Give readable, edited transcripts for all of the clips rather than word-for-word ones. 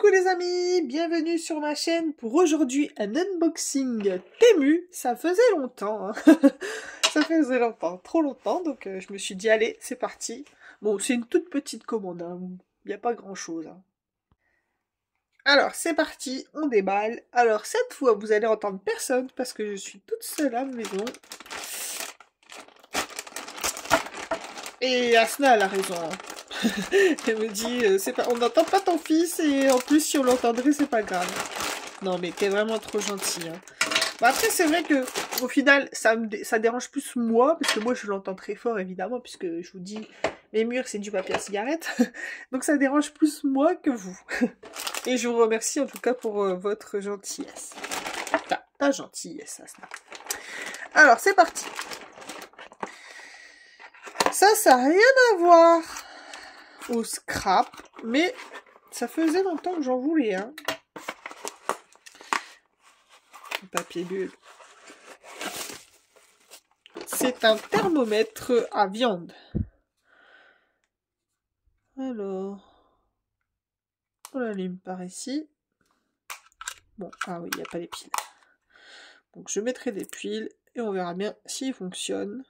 Coucou les amis, bienvenue sur ma chaîne pour aujourd'hui un unboxing Temu. Ça faisait longtemps, hein. Ça faisait longtemps, trop longtemps, donc je me suis dit allez, c'est parti. Bon, c'est une toute petite commande, hein. Il n'y a pas grand chose, hein. Alors c'est parti, on déballe. Alors cette fois vous allez entendre personne parce que je suis toute seule à la maison. Et Asna a la raison, hein. Elle me dit, c'est pas, on n'entend pas ton fils et en plus si on l'entendrait c'est pas grave. Non mais t'es vraiment trop gentil, hein. Bah après c'est vrai que au final ça dérange plus moi parce que moi je l'entends très fort évidemment puisque je vous dis les murs c'est du papier à cigarette. Donc ça dérange plus moi que vous. Et je vous remercie en tout cas pour votre gentillesse. Ta gentillesse, Asna. Alors c'est parti. Ça n'a rien à voir au scrap, mais ça faisait longtemps que j'en voulais, hein. Le papier bulle. C'est un thermomètre à viande. Alors, on l'allume par ici. Bon, ah oui, il n'y a pas les piles. Donc je mettrai des piles et on verra bien s'il fonctionne.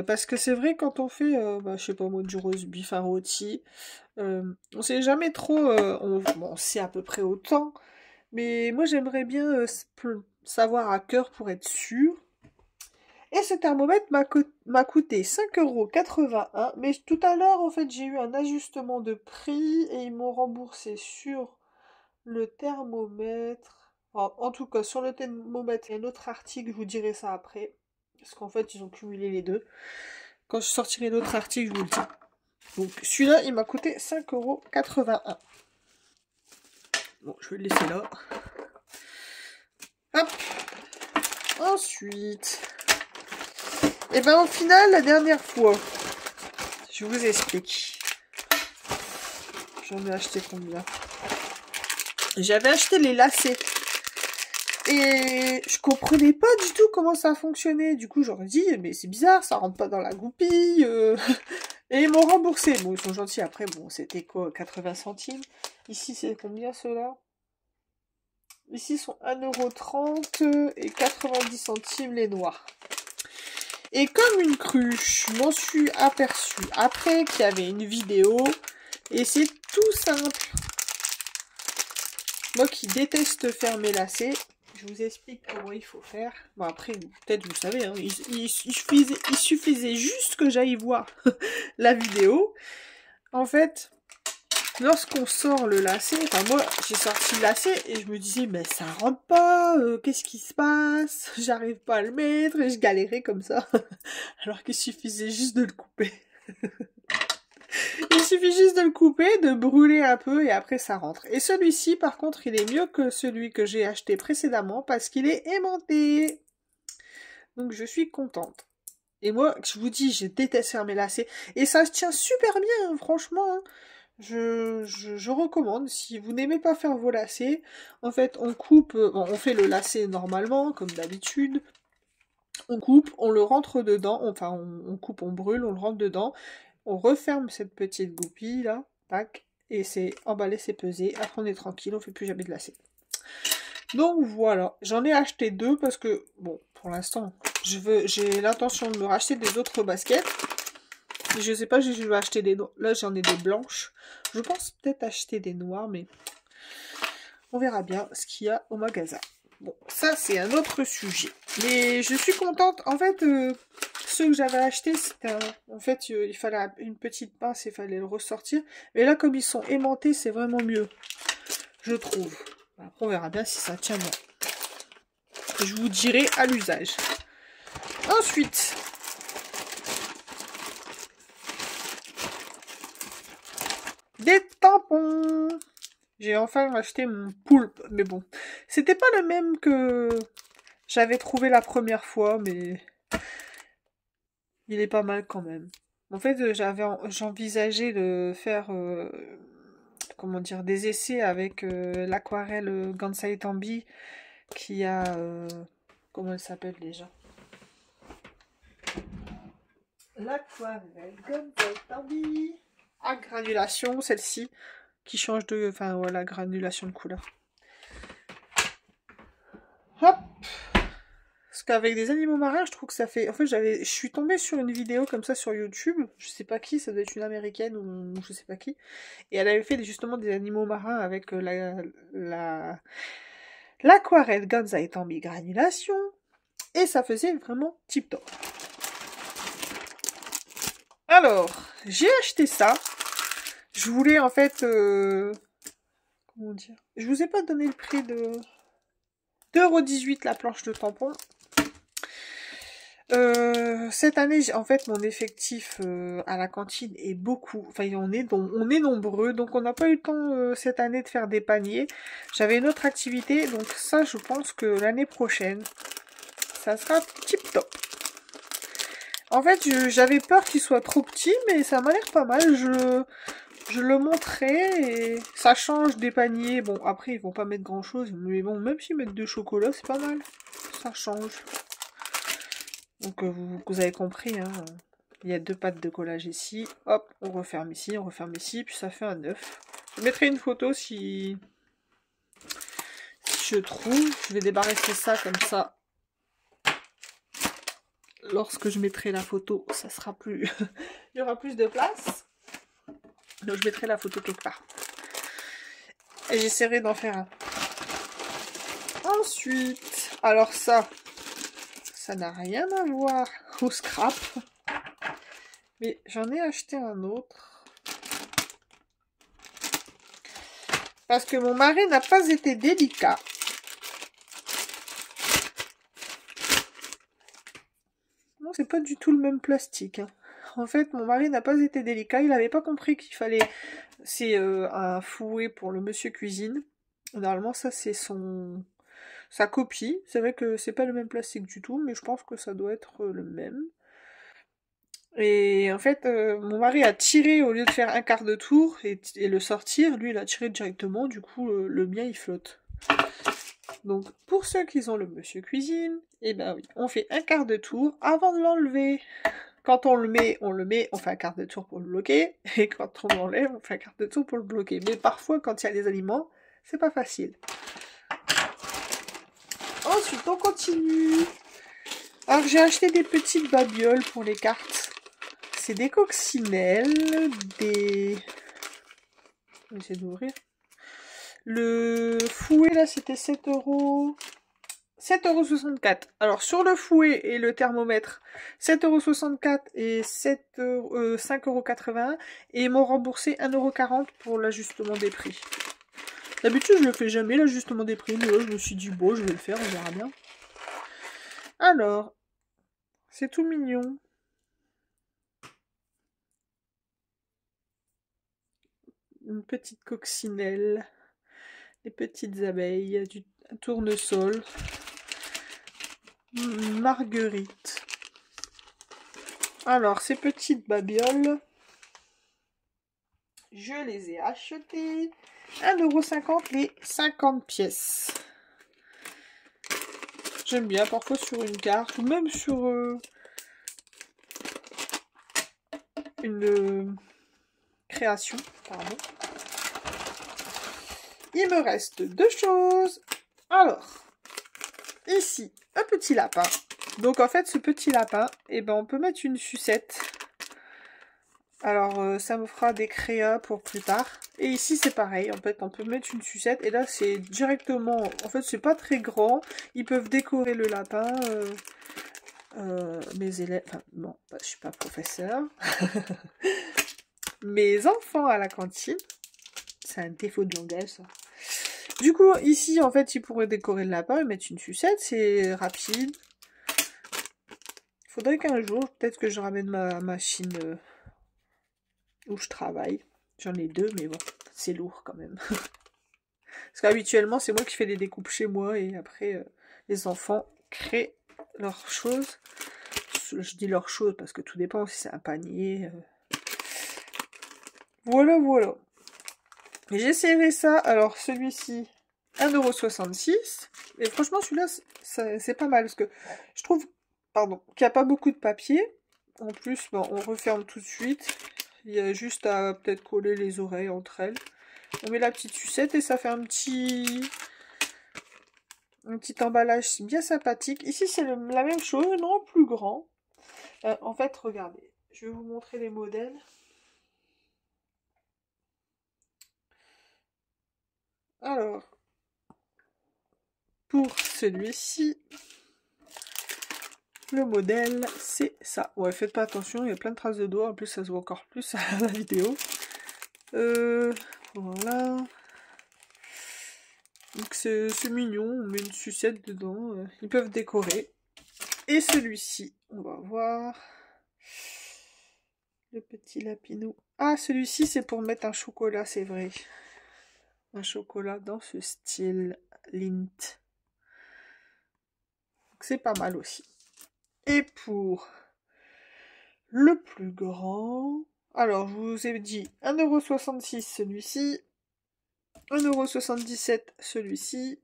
Parce que c'est vrai quand on fait, je sais pas moi, du roast beef, un rôti, on sait jamais trop, on sait à peu près autant, mais moi j'aimerais bien savoir à cœur pour être sûr. Et ce thermomètre m'a coûté 5,81 €, mais tout à l'heure en fait j'ai eu un ajustement de prix et ils m'ont remboursé sur le thermomètre. En tout cas sur le thermomètre il y a un autre article, je vous dirai ça après. Parce qu'en fait, ils ont cumulé les deux. Quand je sortirai l'autre article, je vous le dis. Donc, celui-là, il m'a coûté 5,81 €. Bon, je vais le laisser là. Hop. Ensuite. Et ben, au final, la dernière fois, je vous explique. J'en ai acheté combien? J'avais acheté les lacets. Et je comprenais pas du tout comment ça fonctionnait. Du coup, j'aurais dit, mais c'est bizarre, ça rentre pas dans la goupille. Et ils m'ont remboursé. Bon, ils sont gentils. Après, bon, c'était quoi, 80 centimes. Ici, c'est combien, ceux-là? Ici, sont 1,30 € et 90 centimes les noirs. Et comme une cruche, je m'en suis aperçue après qu'il y avait une vidéo. Et c'est tout simple. Moi qui déteste faire mes lacets, je vous explique comment il faut faire. Bon après, peut-être vous savez, hein, il suffisait juste que j'aille voir la vidéo. En fait, lorsqu'on sort le lacet, enfin moi j'ai sorti le lacet et je me disais mais ça rentre pas, qu'est-ce qui se passe? J'arrive pas à le mettre et je galérais comme ça. Alors qu'il suffisait juste de le couper. Il suffit juste de le couper, de brûler un peu et après ça rentre. Et celui-ci par contre il est mieux que celui que j'ai acheté précédemment parce qu'il est aimanté. Donc je suis contente. Et moi je vous dis je déteste faire mes lacets. Et ça se tient super bien hein, franchement. Hein. Je recommande, si vous n'aimez pas faire vos lacets, en fait on coupe, bon, on fait le lacet normalement comme d'habitude. On coupe, on le rentre dedans, enfin on coupe, on brûle, on le rentre dedans. On referme cette petite goupille là, tac, et c'est emballé, c'est pesé. Après on est tranquille, on fait plus jamais de lacets. Donc voilà, j'en ai acheté deux parce que, bon, pour l'instant, j'ai l'intention de me racheter des autres baskets. Je sais pas, je vais acheter des noirs. Là j'en ai des blanches. Je pense peut-être acheter des noirs, mais on verra bien ce qu'il y a au magasin. Bon, ça c'est un autre sujet. Mais je suis contente. En fait, ceux que j'avais achetés, c'était en fait, il fallait une petite pince, il fallait le ressortir. Mais là, comme ils sont aimantés, c'est vraiment mieux. Je trouve. Après, on verra bien si ça tient bien. Je vous dirai à l'usage. Ensuite. Des tampons. J'ai enfin acheté mon poulpe. Mais bon, c'était pas le même que j'avais trouvé la première fois, mais il est pas mal quand même. En fait, j'envisageais de faire, comment dire, des essais avec l'aquarelle Gansai Tambi qui a, comment elle s'appelle déjà? L'aquarelle Gansai Tambi à granulation, celle-ci. qui change de... Enfin, voilà, granulation de couleur. Hop! Parce qu'avec des animaux marins, je trouve que ça fait... En fait, je suis tombée sur une vidéo comme ça sur YouTube. Je sais pas qui, ça doit être une américaine ou je sais pas qui. Et elle avait fait justement des animaux marins avec l'aquarelle Gonza étant mi-granulation. Et ça faisait vraiment tip top. Alors, j'ai acheté ça. Je voulais en fait... comment dire? Je vous ai pas donné le prix de... 2,18 € la planche de tampon. Cette année, en fait, mon effectif à la cantine est beaucoup. Enfin, on est nombreux, donc on n'a pas eu le temps cette année de faire des paniers. J'avais une autre activité, donc ça, je pense que l'année prochaine, ça sera tip top. En fait, j'avais peur qu'il soit trop petit, mais ça m'a l'air pas mal. Je le montrais et ça change des paniers. Bon, après, ils vont pas mettre grand chose, mais bon, même s'ils mettent de chocolat, c'est pas mal. Ça change. Donc, vous avez compris, hein. Il y a 2 pattes de collage ici. Hop, on referme ici, puis ça fait un œuf. Je mettrai une photo si je trouve. Je vais débarrasser ça comme ça. Lorsque je mettrai la photo, ça sera plus... Il y aura plus de place. Donc je mettrai la photo quelque part. Et j'essaierai d'en faire un. Ensuite, alors ça n'a rien à voir au scrap. Mais j'en ai acheté un autre. Parce que mon mari n'a pas été délicat. Non, c'est pas du tout le même plastique, hein. En fait, mon mari n'a pas été délicat. Il n'avait pas compris qu'il fallait... C'est un fouet pour le monsieur cuisine. Normalement, ça, c'est sa copie. C'est vrai que c'est pas le même plastique du tout, mais je pense que ça doit être le même. Et en fait, mon mari a tiré au lieu de faire un quart de tour et le sortir. Lui, il a tiré directement. Du coup, le mien, il flotte. Donc, pour ceux qui ont le monsieur cuisine, eh ben oui, on fait un quart de tour avant de l'enlever. Quand on le met, on fait un quart de tour pour le bloquer. Et quand on l'enlève, on fait un quart de tour pour le bloquer. Mais parfois, quand il y a des aliments, c'est pas facile. Ensuite, on continue. Alors, j'ai acheté des petites babioles pour les cartes. C'est des coccinelles, des... Je vais essayer d'ouvrir. Le fouet, là, c'était 7 €. 7,64 €. Alors, sur le fouet et le thermomètre, 7,64 € et 5,81 €. Et ils m'ont remboursé 1,40 € pour l'ajustement des prix. D'habitude, je le fais jamais, l'ajustement des prix. Mais là, je me suis dit, bon, je vais le faire, on verra bien. Alors, c'est tout mignon. Une petite coccinelle. Des petites abeilles, du tournesol. Marguerite. Alors, ces petites babioles, je les ai achetées 1,50 € les 50 pièces. J'aime bien, parfois sur une carte, ou même sur une création, pardon. Il me reste 2 choses. Alors, ici, un petit lapin. Donc en fait, ce petit lapin, eh ben, on peut mettre une sucette. Alors, ça me fera des créas pour plus tard. Et ici, c'est pareil. En fait, on peut mettre une sucette. Et là, c'est directement... En fait, c'est pas très grand. Ils peuvent décorer le lapin. Mes élèves... Enfin, non, je suis pas professeur. Mes enfants à la cantine. C'est un défaut de langage, ça. Du coup, ici, en fait, ils pourraient décorer le lapin et mettre une sucette. C'est rapide. Il faudrait qu'un jour, peut-être que je ramène ma machine où je travaille. J'en ai 2, mais bon, c'est lourd quand même. Parce qu'habituellement, c'est moi qui fais les découpes chez moi et après, les enfants créent leurs choses. Je dis leurs choses parce que tout dépend si c'est un panier. Voilà, voilà. J'essaierai ça. Alors, celui-ci, 1,66 €. Et franchement, celui-là, c'est pas mal. Parce que je trouve, pardon, qu'il n'y a pas beaucoup de papier. En plus, bon, on referme tout de suite. Il y a juste à peut-être coller les oreilles entre elles. On met la petite sucette et ça fait un petit emballage bien sympathique. Ici, c'est la même chose, non, plus grand. En fait, regardez, je vais vous montrer les modèles. Alors, pour celui-ci, le modèle, c'est ça. Ouais, faites pas attention, il y a plein de traces de doigts. En plus, ça se voit encore plus à la vidéo. Voilà. Donc, c'est mignon. On met une sucette dedans. Ils peuvent décorer. Et celui-ci, on va voir. Le petit lapinou. Ah, celui-ci, c'est pour mettre un chocolat, c'est vrai. Un chocolat dans ce style Lindt. C'est pas mal aussi. Et pour le plus grand, alors je vous ai dit 1,66€ celui-ci, 1,77€ celui-ci.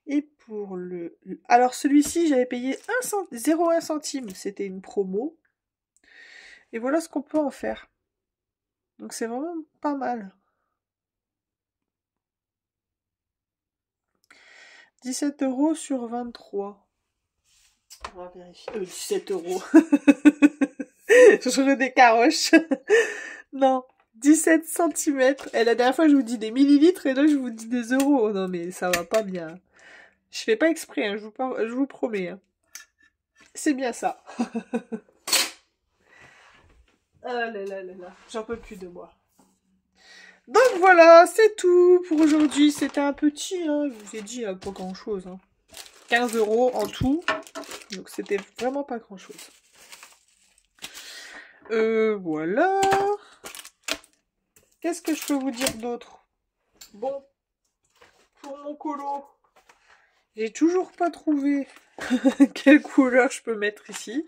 Et pour le... Alors celui-ci, j'avais payé 0,1 centime, c'était une promo. Et voilà ce qu'on peut en faire. Donc c'est vraiment pas mal. 17€ sur 23. On va vérifier. 17€. Je redécaroche. Non, 17 cm. Et la dernière fois, je vous dis des millilitres et là, je vous dis des euros. Non, mais ça va pas bien. Je fais pas exprès, hein, je vous promets. Hein. C'est bien ça. Ah là là là là, j'en peux plus de moi. Donc voilà, c'est tout pour aujourd'hui. C'était un petit, hein, je vous ai dit, pas grand chose. Hein. 15€ en tout. Donc c'était vraiment pas grand chose. Voilà. Qu'est-ce que je peux vous dire d'autre? Bon, pour mon colo, j'ai toujours pas trouvé quelle couleur je peux mettre ici.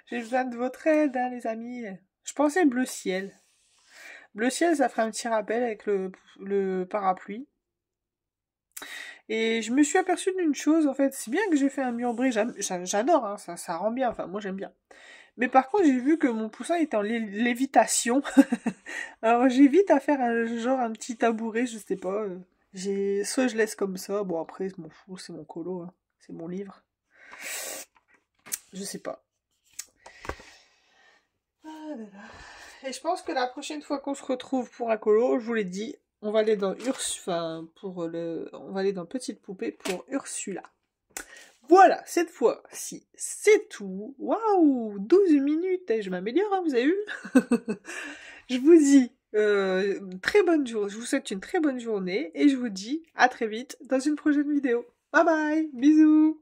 J'ai besoin de votre aide, hein, les amis. Je pensais bleu ciel. Bleu ciel, ça ferait un petit rappel avec le parapluie. Et je me suis aperçue d'une chose, en fait, c'est bien que j'ai fait un mur bris, j'adore, hein, ça rend bien, enfin moi j'aime bien. Mais par contre j'ai vu que mon poussin était en lévitation, alors j'évite à faire un petit tabouret, je sais pas, soit je laisse comme ça, bon après je m'en fous, c'est mon colo, hein, c'est mon livre. Je sais pas. Ah là là. Et je pense que la prochaine fois qu'on se retrouve pour un colo, je vous l'ai dit, on va aller dans on va aller dans Petite Poupée pour Ursula. Voilà, cette fois-ci, c'est tout. Waouh, 12 minutes, et je m'améliore, hein, vous avez vu? Je vous dis très bonne journée, je vous souhaite une très bonne journée et je vous dis à très vite dans une prochaine vidéo. Bye bye, bisous.